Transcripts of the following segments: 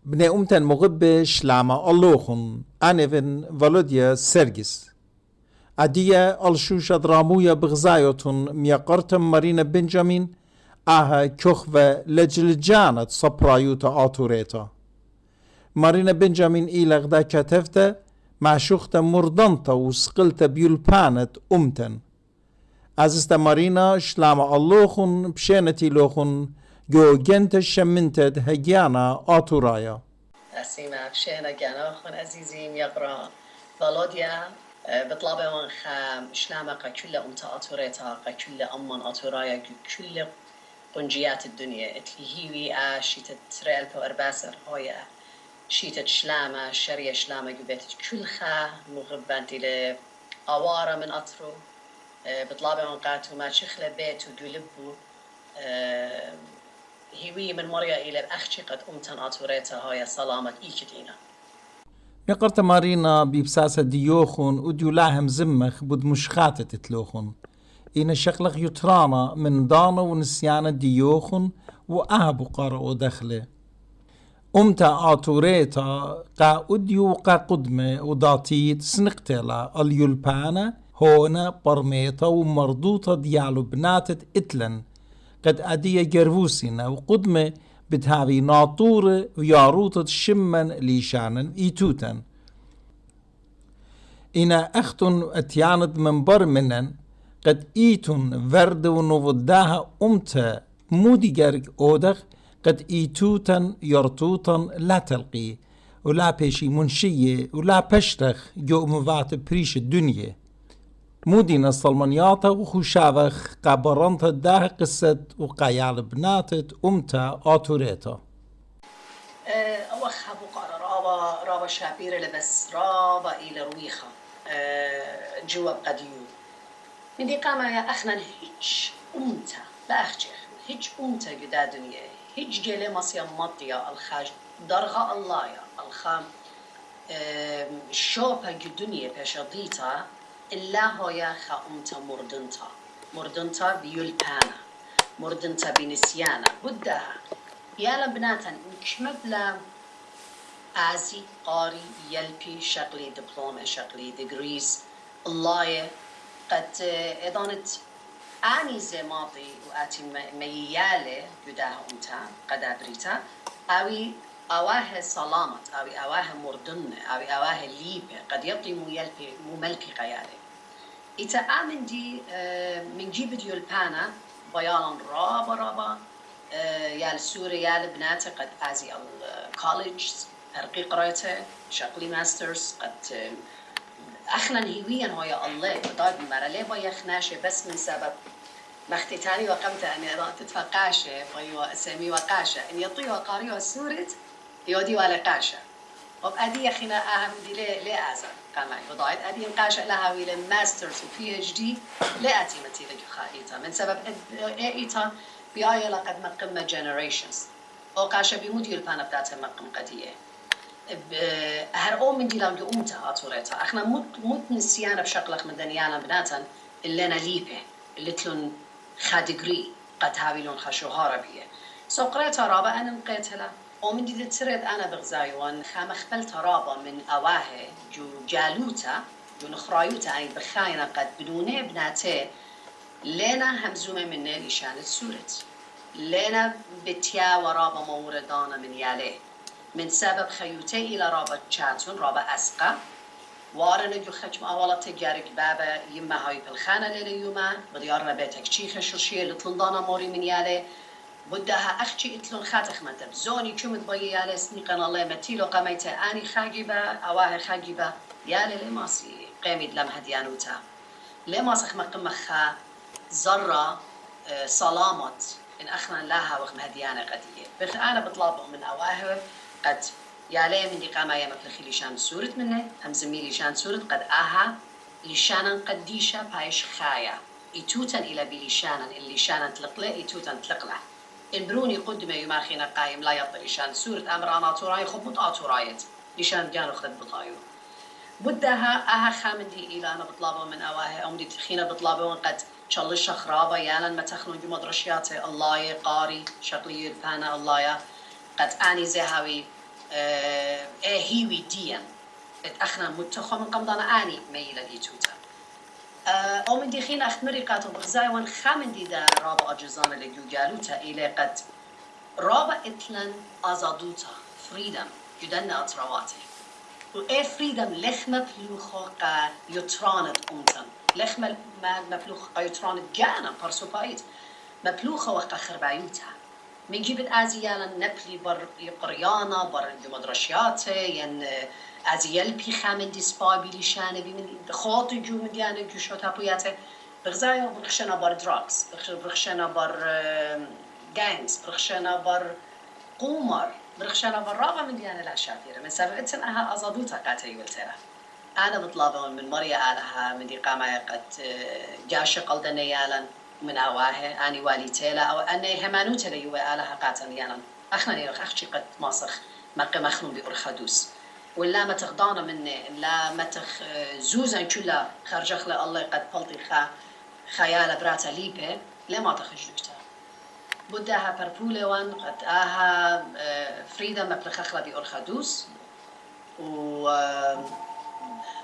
بني أمتن مغبش لما اللوخن أنيفن فالوديا سرجس أدية الشوشة درامويا بغزايوتن ميقرتم مارينا بنجامين آها كخفة لجلجانت صبرايوتا آتوريتا مارينا بنجامين إيلغ دا كتفتا مع شوختا مردنتا وسقلتا بيولبانت أمتن أزستا مارينا شلام اللوخن بشينتي لوخن جو جنت شمنتد هجيانا آتورايا أسيما بشينا جاناخن عزيزين يقرأ فالوديا بطلابة من خام شلامة كل أمتا آتوريتا كل أمان آتورايا كل قنجيات الدنيا اتلهيوي شيتة تريل بو أرباسر هويا شيتة شلامة شرية شلامة جبت كل خا مغبانتي لأوارة من أطرو بطلابة من قاتو ما شخلة بيت وقلبو هيوي من مريا إلى أخشي قد أمتن آتوريتا هاي سلامة إيكتينا ميقرت مارينا بيبساسة ديوخن وديولاهم زمخ بود مشخاتة تتلوخن إن شقلق يترانا من دانا ونسيانا ديوخن وأهبو قارئو دخله أمتا آتوريتا قا أديو قا قدمة وداتيت سنقتلا اليولبانا هونا برميتا ومردوطة ديالو بناتت إتلن قد أدية جرفوسينا وقدمة بتهاوي ناطورة وياروطة شمن ليشانا إيتوتن إنا أختن أتياند من برمنن قد إيتون ورد ونوداها أمتا مودي جرق أودخ قد إيتوتن يرتوتن لا تلقي ولا بيشي منشية ولا بشتخ جو موات بريش الدنيا مودينا الصلمانياتا وخوشاوخ قابرانتا داه قصة وقايال بناتت أمتا آتوريتا أوخ أبو قارة رابا شابيرة لبس رابا إلى رويخة جوا قديو من دي قامة يا أخنا هيج أمتا لا أخجي هيج أمتا جدا دنيا هيج جيلي مصيا مطيا الخاج درغة الله يا الخام شوبا جدنيا بشضيتا إلا هو يا خا أمتا مردنتا بيولبانا مردنتا بنسيانا بدها يالا بناتا نكمبلا آزي قاري يلبي شغلي دبلومة شغلي ديجريز الله قد إضانت آني زماطي وآتي ميالي جداها أمتا قد أبريتا أوي أواه سلامت أوي أواه مردنة أوي أواه ليبة قد يطي يلبي مملكي قيالي إتا آمن دي من جيب ديولبانا بيالا رابا يال سوري يال بناتا قد آزي الكوليج أرقي قريته شغلي ماسترز قد أخنا هيويا هو يا الله وضاد مرلي ويا خناشة بس من سبب مختتاني وقمت أن تتفقاشة ويا أسامي وقاشة إن يطيوا قاريوا السورت يودي ولا قاشة وبأدي أخينا أهم دي ليه أزل كمان وضايد أدي نقاشة لها ويل ماسترز وبي اتش دي لا أتي متيلة خائطة من سبب إيتا بيايا لقد مقمة جنريشنز وقاشة بمودي البانا بتاعتها مقم قدية هرقو من دي لامدو أمتا آتوريتا احنا مت نسيانا بشكلك من دنيانا بناتا اللي أنا ليبه اللي تلون خادقري قد هاويلون خشوهارا بيه سو قريتا رابا أنا نقيتها ومن دي تسرد أنا بغزايوان خام اخبلت رابا من أواهي جو جالوتا جو نخرايوتا أي بخاينة قد بدونه بناتي لنا همزومة منه لشان السورت لنا بتيا ورابا موردانا من ياليه من سبب خيوتي إلى رابا تشاتون رابا أسقى وارنا جو خجم أولا تجارك بابا يما هاي بالخانة لليوما بديارنا بيتك شيخة شرشية لطلندانا موري من ياليه بدها أختي إتلون خاتخ متب زوني كمد بي يالي سنيقنا الله متيلو قميتا آني خاقبة أواه خاقبة يالي لماسي قيمد لم هديانوتا لماسخ مقمخا زرة سلامت إن أخنا لها وخم هديانة قدية بخ أنا بطلبهم من أواه قد يالي من دي قاما يامك لخي لشان سورت منه هم زميلي لشان سورت قد آها لشانا قديشة بايش خايا إتوتا إلى بلشانا اللي شانا تلقله إتوتا تلقله إن بروني قدمه يماخينا قايم لا يطل إشان سورة أمر أنا توراي خبط آتورايت إشان جانو خد بطايو بدها أها خامدي إلى أنا بطلبه من أواه أمدي تخينا بطلبه قد شلش خرابة يالا ما تخلون جمدرشياته الله قاري شغلي الفانا الله قد أني زهاوي هيوي ديان اخنا متخو من قمضان اني ميلا ايتوتا او من دي خين اخت مريقات وبغزاي وان خامن دي دا رابع اجزان اللي جالوتا الى قد رابع اتلن ازادوتا فريدم جدن اطرواتي و اي فريدم لخمة بلوخو قا يتراند امتن لخمة مبلوخ قا يتراند جانا برسوبايت مبلوخة وقا خربايوتها من جيب ازيالا نبلي بر قريانا بر مدرشيات ين ازيال بي خامن دي سباي بي لشانه بي من خاط جو من ديانه جو شوتا بوياته بغزايا برخشنا بر دراكس برخشنا بر جانجز برخشنا بر قومر برخشنا بر رابع من ديانه العشافيره من سببتن اها ازادوتا قاتي ولتها انا بطلبهم من مريا الها من دي قامه قد جاش قلدنا يالا من أواه أني والي تيلا أو أني همانو تلا يوا آلها قاتن يانا أخنا نيرخ أخشي قد ماسخ مقام أخنو بأرخدوس ولا ما تخضانا مني لا ما تخ زوزا كلها خرجخ الله قد بلطي خيال براتا ليبه لما تخجلتا بدها بربولة وان قد آها فريدا ما بلخخلا بأرخدوس و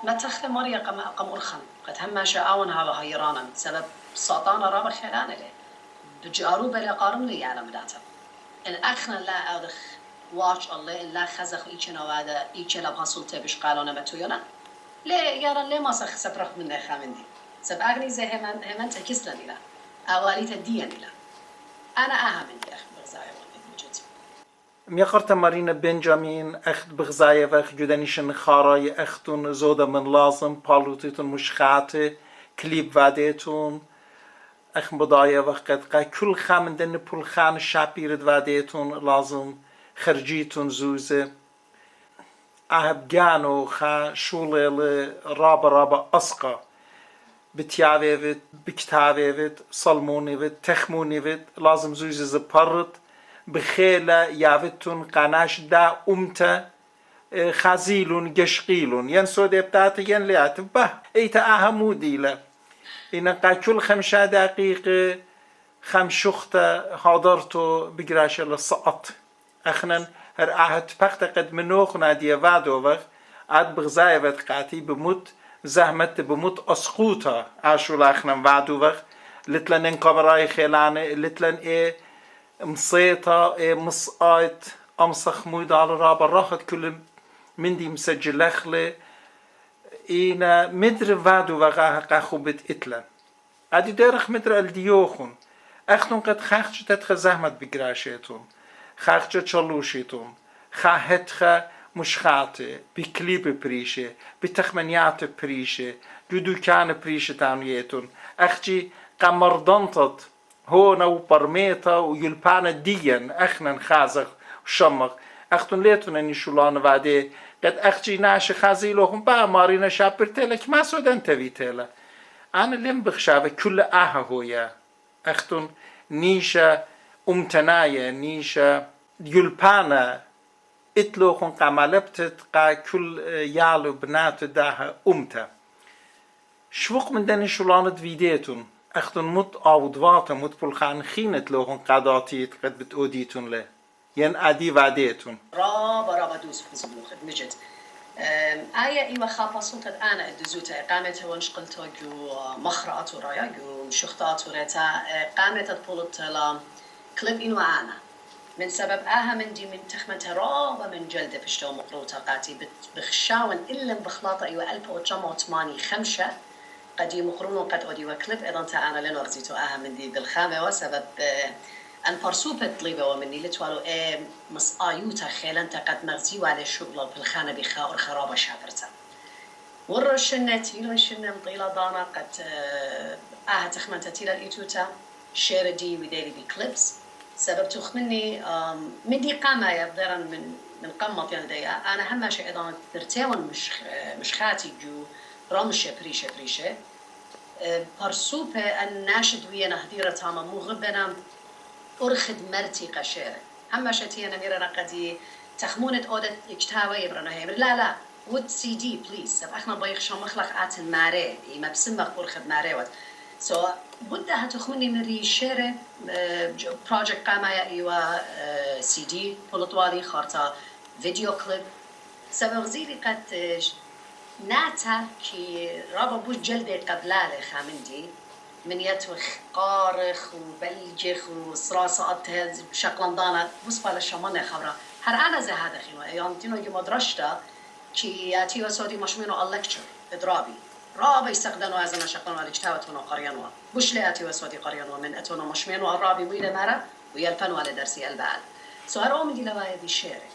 ما تخلي مريا قم أرخن قد هم شاءون هوا هيرانا سبب ساطانا رابع خلانة له بجارو بلا قارن لي يعلم داتا إن أخنا لا أدخ واتش الله إن لا خزخ إيشنا وهذا إيشنا بحصلته بش قالونا متوينا ليه يارا ليه ما سخ سبرخ من خامن دي سب أغني زي همان تكسلني لا أولي تديني لا أنا أهم من دي أخ بغزايا وجد ميقرت مارينا بنجامين أخت بغزايا وأخ جدانيشن خاراي أختون زودا من لازم بالوتيتون مشخاتي كليب واديتون أخ بضايا وقت قا كل خامن دن بول خان شابيرد واديتون لازم خرجيتون زوزة أهب جانو خا شولي رابا أسقا بتياويفت بكتاويفت صلمونيفت تخمونيفت لازم زوزة زبارت بخيلة يافتون قناش دا أمتا خازيلون قشقيلون ين سودي بتاعت ين ليات به ايتا اهمودي له إن كل 5 دقيقة 5 شخطة حضرتو بقراش السقط أخنا هر أهد بقت قد منوخ نادية وادو وقت عاد بغزاية وتقاتي بموت زهمت بموت أسقوطة عاشو لأخنا وادو وقت لتلن انقبراي خيلانة لتلن إيه مصيطة إيه مصقايت أمسخ مويد على رابا راحت كل من دي مسجل لخلي إينا مدر وادو وغاها قاخوبت إتلا عادي دارخ مدر الديوخون أختون قد خاخش تدخل زحمت بقراشيتون خاخش تشلوشيتون خاهتخ مشخاتي بكليب بريشة بتخمنيات بريشة جدوكان بريشة تانيتون أختي قمردنطت هونا وبرميتا ويلبانا ديان أخنا خازخ وشمخ أختون ليتون أني شولان وعدي قد أختي ناش خازيلوهم با مارينا شابرتلك ما سودان تبيتلا أنا لم بخشاوه كل هويا أختون نيشا أمتنايا نيشا يلبانا اتلوخن قمالبتت قا كل يالو بنات داها أمتا شوق من داني شولانت فيديتون أختون مت عودواتا مت بلخان خينت لوخن قاداتيت قد بتقوديتون له ين أدي وعديتون رابا دوس فزبلو خد مجد آية إيوة خافة سلطة أنا الدزوتا قامت ونشقلتو جو مخرات ورايا جو شختات وريتا قامت تبولت لا كليب إنو أنا من سبب من دي من تخمة رابا من جلدة بشتو مقروطة قاتي بخشاون إلا بخلاطة إيوة 1985 قد يمقرون قد أودي وكليب إذا أنا لن أغزيتو من دي بالخامة وسبب أن برسوبة طليبة ومني لتوالو مصايوتا خيلانتا قد مغزيو على الشغل بالخانة بخاور خرابة شابرتا ورا الشنة تيلون شنة مطيلة دانا قد تخمنتا تيلا الإيتوتا شيردي وديلي بكليبس سبب تخمني من دي قامة يبدرا من قمة يلديا أنا هم شيء أيضا ترتيون مش خاتي جو رمشة بريشة برسوبة الناشد ويا هديرة تاما مغبنا أرخد مرتي قشيرة هم شتينا ميرنا قدي تخمونة أودة اجتهاوي يبرنا هي لا ود سي دي بليز سب احنا بايخ شو مخلق آتن ماري ما بسمخ أرخد ماري وات سو بدها تخمني مري شيرة بروجكت قامة ايوا سي دي بولطوالي خارطة فيديو كليب سبب زيري قد ناتا كي رابا بوش جلدي قبلالي خامندي من يتوخ قارخ وبلجخ وصراسة أتهز بشكل دانا بصفة للشمانة خبرة هر أنا زي هذا خيوة يوم تينو يجي مدرشتا كي ياتي وسودي مشمينو اللكتشر إدرابي رابا يستخدموا أزنا شكلنا لجتاوتنا قريانوا بوش لياتي وسودي قريانوا من أتونا مشمينو الرابي ويلا مرة ويلفنوا على درسي البعل سؤال أومي دي لوايا دي شيري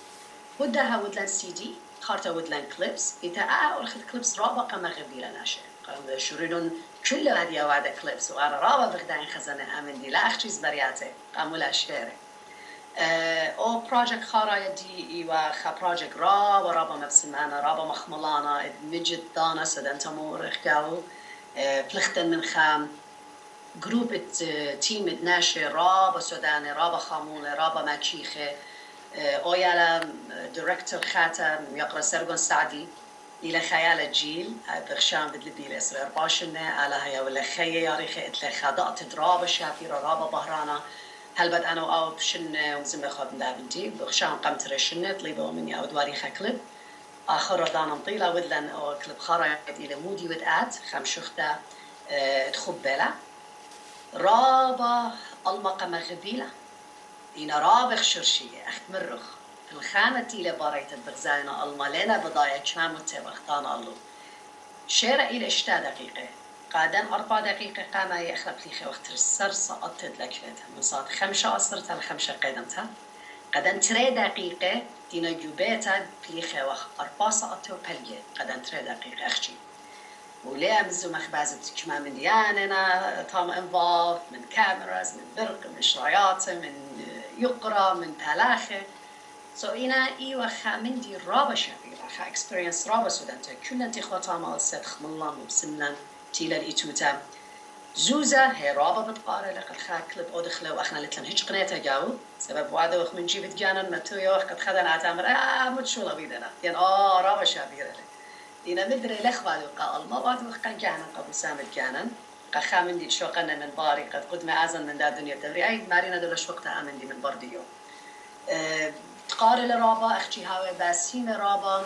ودها ودلان سي دي خارطة ودلان كليبس إذا أخذ كليبس رابا كما غبيلا ناشي قالوا شريدون كل هذه وعدة كليبس وأنا رابا بغداين خزانة أمن دي لا أخشيز برياتي قاموا لا شيري او بروجكت خارا يدي ايوا خا بروجكت رابا مبسمانا رابا مخملانا مجد دانا سدن تمور اخكاو بلختن من خام جروب تيم ناشي رابا سوداني رابا خامولة رابا ماكيخة او يالا ديركتور خاتا يقرا سرقون سعدي إلى خيال الجيل بخشام بدلبي الإسرائيل باشنة على هيا ولا خيا ياريخة إتلا خاضعت درابة شافيرة رابة بهرانا هل بد أنا أو بشن وزم خاب دابنتي بخشام قمت رشنة طلبوا مني أو دواري خكلب آخر دانا طيلة ودلن أو كلب خارا إلى مودي ودقات خم شخته تخبلة رابة المقا مغبيلة إنا رابخ شرشية أخت مرخ في الخانة إلى باريت البرزاينة المالينا بضايا كام متبختان الله شارع إلى 6 دقيقة قادم 4 دقيقة قام يخلب لي وقت السر سقطت لكلتها من صاد 5 أصرتها ل5 قدمتها قدم 3 دقيقة دينا جوبيتا بليخة وخ 4 سقطت وبلجة قدم 3 دقيقة أختي وليه مزو مخبازت كمان من دياننا تام انفولف من كاميراز من برق من شرايات من يقرا من بلاخه سو إنا إيوه خامندي رابا شبيرة خا إكسبرينس رابا سودانتا كل أنت خطا ما السد خملا وبسنن تيلا الإيتوتا زوزة هي رابا بتقارا لقد خا كلب أو دخلة وأخنا لتلن هيج قنيتها جاو سبب وعده وخ من جيبت جانا متويا وخ قد خدنا عتامر متشولا بيدنا يعني رابا شبيرة إنا مدري لخوالي قال ما بعد وخ كان جانا قبل سامد جانا خامندي شو قنا من باري قد قد ما أزن من دا دنيا تبري أي مارينا دولش وقتها آمندي من برديو تقاري لرابا اختي هاوي باسيمة رابا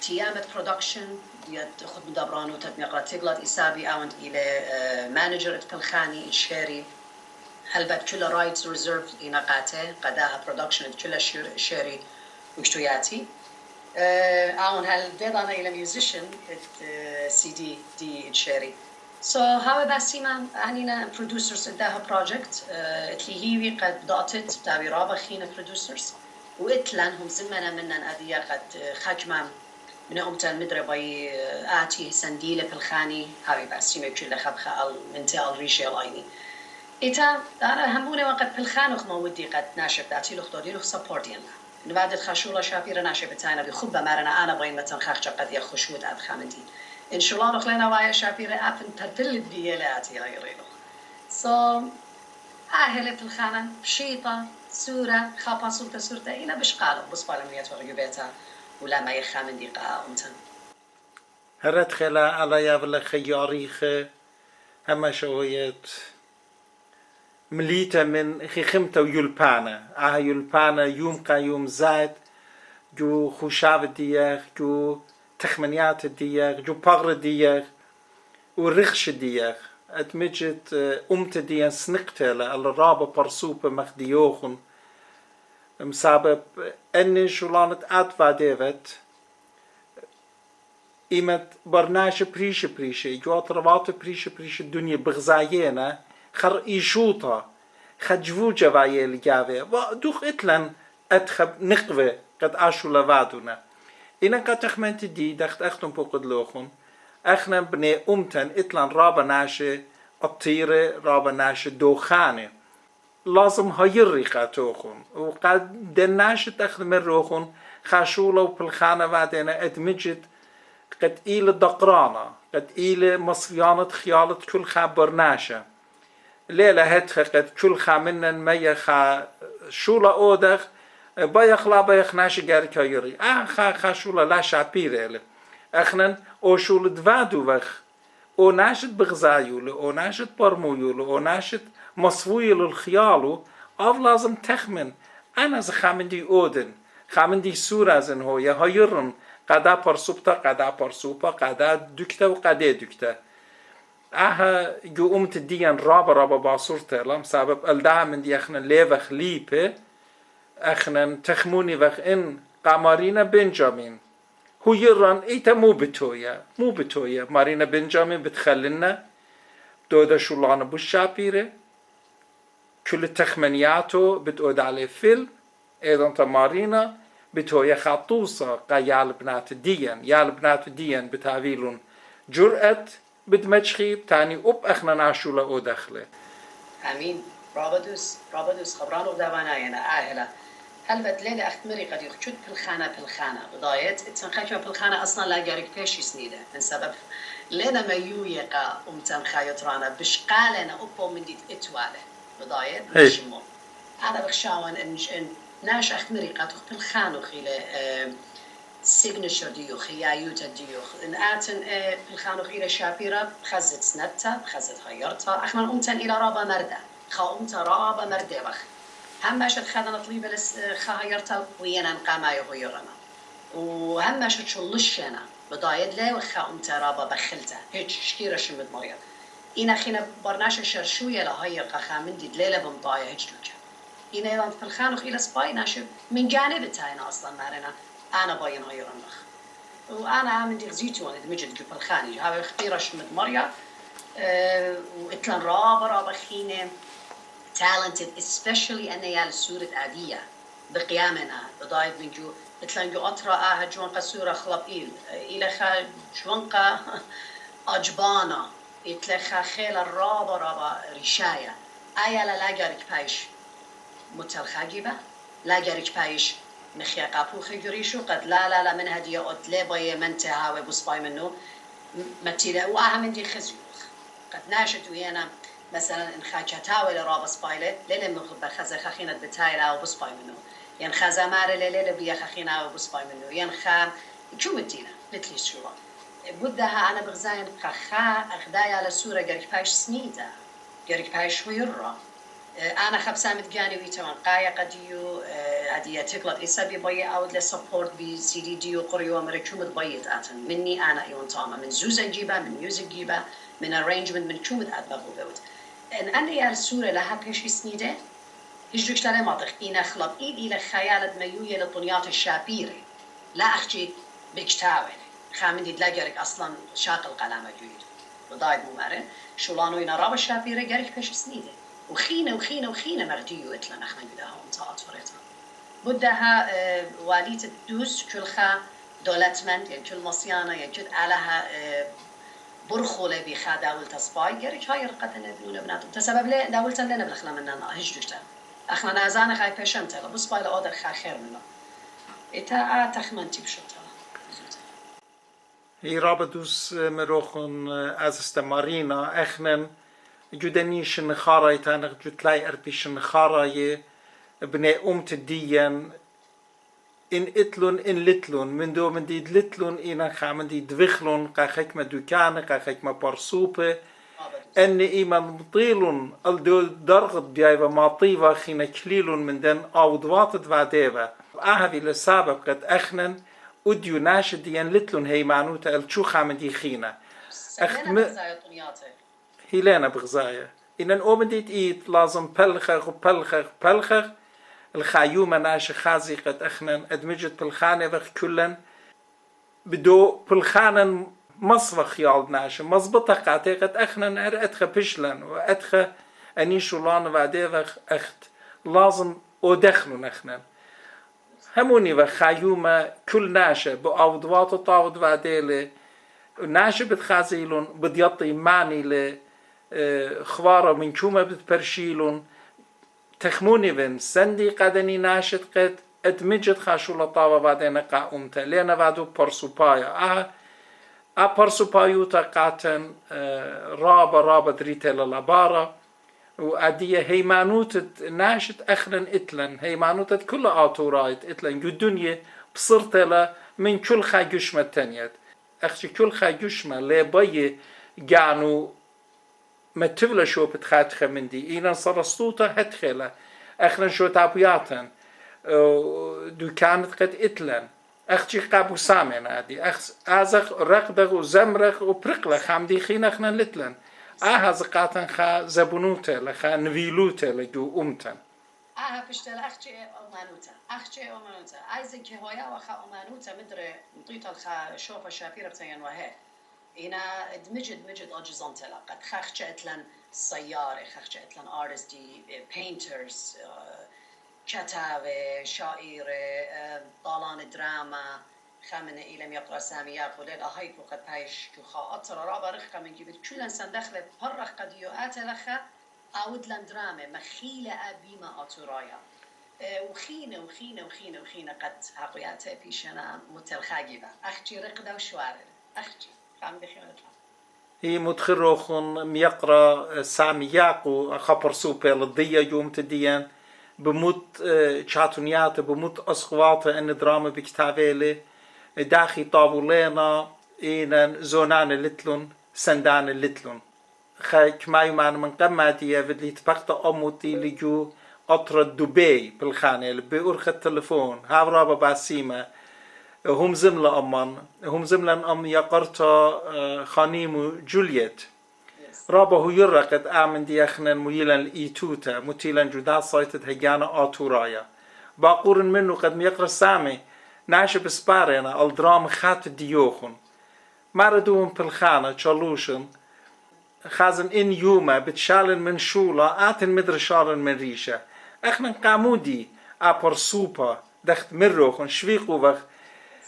تيامت برودكشن ديت خد مدبرانو تتنقرا تقلت إسابي اوند إلى مانجر اتبلخاني الشاري هل بد كل رايتس ريزيرف إناقاته قداها برودكشن كل شاري وكتوياتي اون هل بيضانا إلى ميوزيشن سي دي الشاري سو هاوي باسيمة عنينا برودوسرز اداها بروجكت اتلي هيوي قد ضغطت بتاوي رابا خينا برودوسرز وإتلان هم زمنا منن أذية قد خجمة من أمتن مدربي آتي سنديلة بالخاني هاوي باسيمة كل خبخة منتي الريشي العيني إتا أنا هموني وقت بالخان وخما ودي قد ناشب داتي لخ دودي لخ سبورتين لا نبعد الخشولة شافيرة ناشب بتاعنا بخبة مارنا أنا بغين متن خاخشة قد يخشود أد خامنتي إن شاء الله نخلينا وايا شافيرة أبن تدل بديالاتي غيرينو سو أهل بالخانة بشيطة سورة خابا سورة إنا بشقالو بصبالميات ورقبيتها ولا ما يخامن ديقا أمتن هرت خلا على يابل خياريخ هما شويت مليتا من خيخمتا ويلبانا يلبانا يوم قيوم زاد جو خوشاف دياغ جو تخمنيات دياغ جو باغر دياغ ورخش دياغ اتمجت ديان سنقتلا الرابا برسوبة مخديوخن مسبب اني شولانت ادفا ديفت ايمت برناش بريشة جوات روات بريشة الدنيا بغزاينا خر ايشوطا خجفوجة وعيال جاوه ودوخ اتلن اتخب نقوة قد اشو لوادونا اينا قد تخمنت دي دخت اختم بوقد لوخن اخنا بني امتن اتلن رابا ناشي الطيرة رابا ناشي دوخانه لازم هاي الريقة توخن وقد دناشي تاخذ من روخن خاشولة وبالخانة بعدين ادمجت قد إيل دقرانة قد إيل مصفيانة خيالة كل خابر ناشا ليلة هتخ قد كل خامنن ميا خا شولة أودخ بايخ لا بايخ ناشي جاري كايري خا شولة لا شابيرة اخنن او شولة دوادو وخ او ناشد بغزايولو او ناشد برمويولو او ناشد مصفوية للخيالو أو لازم تخمن أنا زخامن دي أودن خامندی سور از این هویه هایرن قدا پرسوبتا قدا پرسوبا قدا دکتا و قدا دکتا جو امت دیان رابا باصورت لام سبب الدعم من دي اخنا ليفخ ليبه اخنا تخموني وخ ان قمارينا بنجامين هو يران ايتا مو بتويا مارينا بنجامين بتخللنا دودا شولانه بالشابيره كل التخمنياتو بتقود عليه فيلم ايضا انت مارينا بتويا خطوصه قيال بنات الدين يال بنات الدين بتعويلون جرأة بدمشقي تاني أب أخنا نعشولا أو دخله امين رابدوس خبران ودابانا ينا اهلا هل بتليل اختمري قد يخشد بالخانه بدايت اتنخاش بالخانه اصلا لا جارك بيش سنيده من سبب لنا ما يويقا امتن خايطرانا بشقالنا ابو من ديت اتواله بدايت مشمو انا بخشاون ان ناش اختمري قد بالخانه خيله سيجنتشر ديو خيايوتا ديو ان اتن بالخانه خيله شابيرا خزت سنتا خزت غيرتها اخنا امتن الى رابا مرده خاومتا رابا مرده بخ همش خدنا طليبه لس خايرتا ويانا نقاما يغيرنا وهمش تشلشنا بدايد لا وخاومتا رابا بخلتا هيك شكيره شمد مريض إنا خينا برناش شرشوية لهاي خامن دي ليلة بمضايا هيك دوكا إنا يوم في الخانوخ إلى سباي ناشب من جانب تاينا أصلا مارنا أنا باين هاي رنخ وأنا عامل دي غزيتو أنا دمجت جوب الخاني هذا اختيرا شمد مريا وإتلان رابا خينة talented especially أنا يال سورة عادية بقيامنا بدايد من جو إتلان جو أطرا جوانقا سورة خلابيل إلى خا جوانقا أجبانا إتلخا خيل رابا ريشايا آيا لا جارك بايش متلخاجبة لا جارك بايش مخيا قابو خيجريشو قد لا من هدية أطلع باي منتها وبصباي منه متيلا وأهم دي خزيوخ قد ناشت ويانا مثلا إن خاجتها ولا رابا سبايلة لين مخبر خزا خخينة بتايلا وبصباي منه ين خزا مار ليلة بيا خخينة وبصباي منه ين خا شو متينا مثلي شو بدها أنا بغزاين خا أخداي على سورة جرك بايش سنيدة جرك بايش ويرة أنا خبسامت جاني ويتمان قاية قديو هدية تقلط إسابي بيا أود لسبورت بسي دي ديو قريو أمريكومت بيت أتن مني أنا إيون تاما من زوزة جيبا من ميوزك جيبا من arrangement من كومت أدبابو بود إن أنا يا السورة لها بايش سنيدة هجوك تلا ماطخ إنا خلاب إلى خيالة ميوية لطنيات الشابيرة لا أخجي بكتاوي خامن دي دلاجرك أصلاً شاقل قلامة جويد وضايد ممارن شولانو ينراب الشابيرة جارك بيش سنيدة وخينة مرديو إتلان أخنا بداها ومتاعت فريتها بدها واليت الدوس كلها دولتمند يعني كل مصيانة يعني كل علىها برخولة بخا داول تصباي جارك هاي رقتنا بنونا بناتهم تسبب لي داولتن لنا بالخلا مننا هجدوشتن أخنا نازانا خاي بيشمتها بصباي لأودر خير منه إتا تخمنتي بشوتها هي رابطوس مروخن از استمارينا اخنن جدنيش نخارا يتانق جتلاي اربيش نخارا بني امت الدين ان اتلون ان لتلون من دو من دي لتلون انا خامن دي دوخلون قاخك ما دوكان قاخك ما برسوبه ان ايمان مطيلون الدو درغد ديايبا ماطيبا خينا كليلون من دن اوضوات دواديبا اهبي لسابق قد اخنن وديو ناشد ديان لتلون هي معنوتا الشو خامدي خينا هيلانا بغزايا إن أومن ديت إيت لازم بلخخ الخايومة ناش خازي قد أخنن أدمجت بالخانة بخ كلن بدو بالخانة مصفخ يالد ناش مزبطة قاتي قد أخنن أدخى بشلن وأدخى أنيشولان وعديوخ أخت لازم أدخلون أخنن هموني وخايومة كل ناشة بأوضوات وطاوض وعديلة ناشة بتخازيلون بديطي معني لخوارة من كومة بتبرشيلون تخموني بن سندي قدني ناشت قد ادمجت خاشولة طاوة بعدين قاومتا لينا بعدو برسوبايا برسوبايوتا قاتن رابا دريتا للابارة وأدية هيمانوتة ناشت أخرن إتلن هيمانوتة كل آتورايت إتلن جو دنيا بصرت من كل خاجشمة تانيت أخشي كل خاجشمة لباية جانو ما تفلا شو بتخاتخ من دي إينا صرستوتا هتخلا أخرن شو تابياتن دو كانت قد إتلن أختي قابو سامن عادي أزق رقدغ وزمرغ وبرقلة خامدي خينخنا لتلن زقاتن خا زبونوته لخا نفيلوته لجو أمتن بشتل أختي أمانوتا عايزك هوايا وخا أمانوتا مدري نطيط الخا شوفة شابيرة بتين وهي هنا دمجد أجزانت لقد خختي أتلن سيارة خختي أتلن artisti painters كتابة شاعرة طالان دراما خامنة إلم يقرأ ساميات وليل أهيب وقد بايش كخا أطر رابع رخا من جبت كل إنسان دخل برخ قد يؤات لخا أود لن دراما مخيلة أبيما أطرايا وخينة قد حقياتها بيشنا متلخاجبة أختي رقدة وشوارع أختي خام بخير هي متخرخن ميقرأ سامياقو خبر سوبر للضية يوم تدين بموت شاتونيات بموت أصوات إن دراما بكتابيلي داخي طابولينا إن زونان اللتلون سندان اللتلون كما يمان من قماتي اللي تبقت أموتي لجو أطر دبي بالخانة بأرخ التلفون هاورابا باسيمة هم زملة أم يقرتا خانيمو جوليت رابا هو يرقد آمن ديخنا ميلان الإيتوتا متيلان جدا صايتت هجانا آتورايا باقورن منو قد ميقرأ سامي ناشب سبارينا الدرام خات ديوخن ماردوهم بالخانة تشالوشن خازن إن يوما بتشالن من شولا آتن مدر شالن من ريشة اخنا قامودي أبر سوبا دخت مروخن شويقو وخ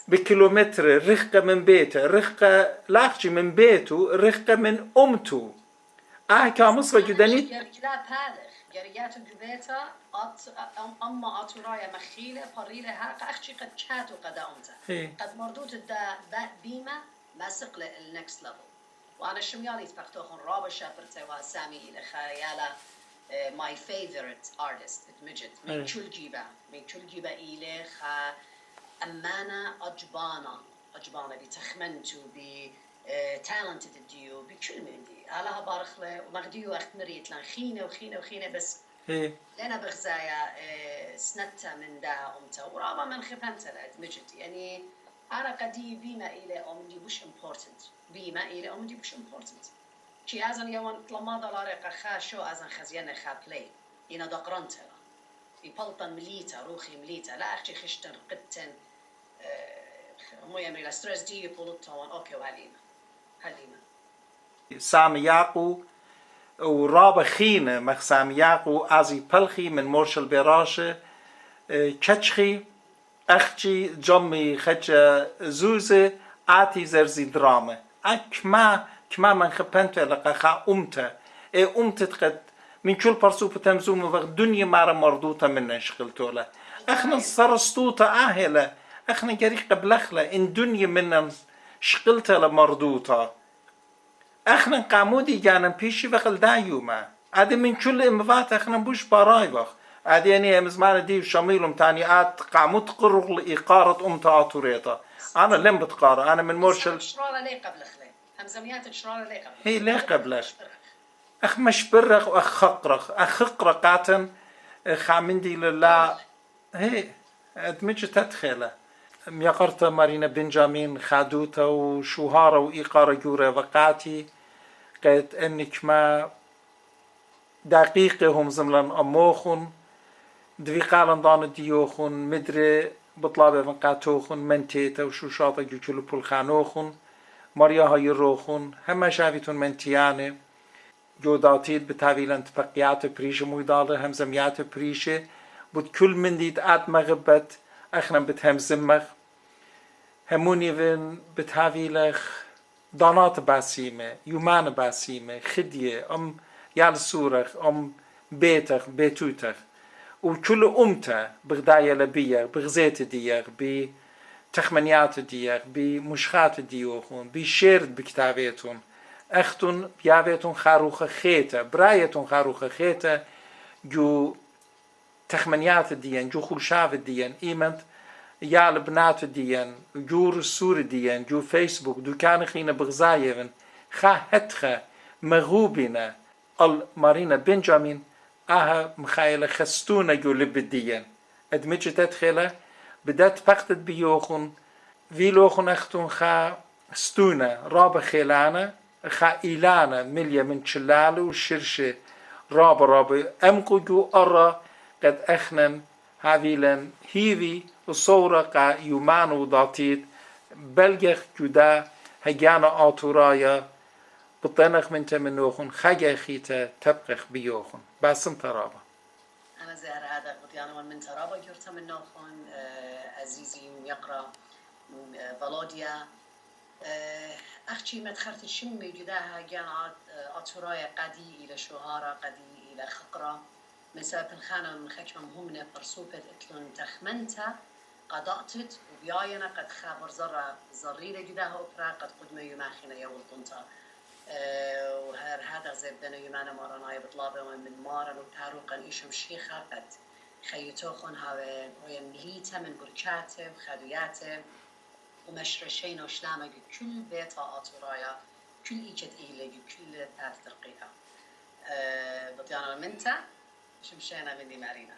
بكيلومتر رخقة من بيته رخقة لاخشي من بيته رخقة من أمتو كامصة جدانيت كلاب هذا جريات جبيتا أما أطرايا مخيلة قريلة هاك أختي قد شاتو قد أمتا قد مردوت دا بيما ما سقل النكست ليفل وأنا الشميالي تبقتوخن رابع شابرتي وسامي إلى خيالة my favorite artist مجد من كل جيبة إلى خا أمانة أجبانة بتخمنتو talented ديو بكل من دي علىها بارخلة ومغديو أخت مريت لان خينة بس لنا بغزايا سنتا من دا أمتا ورابا من خبنتا لأد مجد يعني أنا قدي بيما إلى أمدي بوش important بيما إلى أمدي بوش important شي أزن يوان طلمادا لارقا خاشو أزن خزيانة خا بلاي إنا دقرانتا ببلطن مليتا روخي مليتا لا أختي خشتن قدتن مويا مريلا سترس دي بولوتون أوكي وهليما سامياقو ورابا خينة مخ سامياقو ازي بلخي من مرشل براشة كتشخي اختي جمي خجة زوزة آتي زرزي دراما كما من خبنت لقا خا أمتا أمتت قد من كل برسوبة تمزوم وغ دنيا مارا مردوطة من شغلتولا اخنا صرستوطة آهلة اخنا جريق قبلخلة ان دنيا من شغلتها لمردوطة اخنا قامودي جانا بيشي وخل دايوما عادي من كل امفات اخنا بوش باراي وخ عادي يعني مزمان دي شميلهم تانيات قامود قرغ لإقارة امتا آتوريتا انا لم بتقارة انا من مرشل شرارة ليه قبل خلي همزميات شرارة ليه قبل هي ليه قبلك اخ مشبرخ واخ خقرق قاتن خامندي لله هي ادمج تدخله ميقرت مارينا بنجامين خادوتا وشوهارة وإيقارة جورة وقاتي قد انك ما دقيقة هم زملان أموخن دوي قالن دان ديوخن مدري بطلابة من قاتوخن منتيتا وشوشاطة جوشلو بولخانوخن ماريا هاي روخن هما شافتون منتيانه جوداتيد بتاويلن تبقيات بريشة مويدالة همزميات بريشة بود كل من ديت آت مغبت اخنا بتهمزمخ هموني وين بتاويلخ دانات باسيمة يومان باسيمة خدية يال سورخ بيتخ بيتوتخ وكل أمتا بغدايا لبيخ بغزيت ديخ بتخمنيات ديخ بمشخات ديوخون بشيرد بكتابيتون اختون بيابيتون خاروخ خيتا برايتون خاروخ خيتا جو تخمنيات ديان جو خلشاف ديان ايمنت يال بنات ديان جو سور ديان جو فيسبوك دو كان خينا بغزايفن خا هتخا مغوبنا المارينا بنجامين اها مخايلة خستونا جو لب ديان ادمج تدخله بدات بقتت بيوخن في لوخن اختون خا ستونة راب خيلانة خا إيلانة مليا من تشلالو وشرشة راب أمقجو أرى قد أخنن هاويلن هيفي وصورة قا يومانو ضاتيت بلغخ جدا هجانا آتورايا بطنخ من تمنوخن خجا خيتا تبقخ بيوخن باسم ترابا أنا زهر هذا قطيانا من ترابا جرت من نوخن عزيزي يقرأ بلاديا أختي ما دخلت الشمي جداها جانا أطرايا قدي إلى شهارة قدي إلى خقرة من سبب الخانة من خشمة مهمة برسوبة إتلون تخمنتا قضاءتت وبياينا قد خابر زريرة جداها أوبرا قد قدمة يماخنا يول طنطا وهر هذا زبدنا يمانا مارانا يبطلابه ومن مارا وتاروقا إيشم شيخة قد خيتوخن هاوين ويمليتا من بركاته وخدياته ومشرشين وشلامة كل بيت آتورايا كل إيجاد إيلي كل تات ترقيها بطيانا منتا شمشينا مني مارينا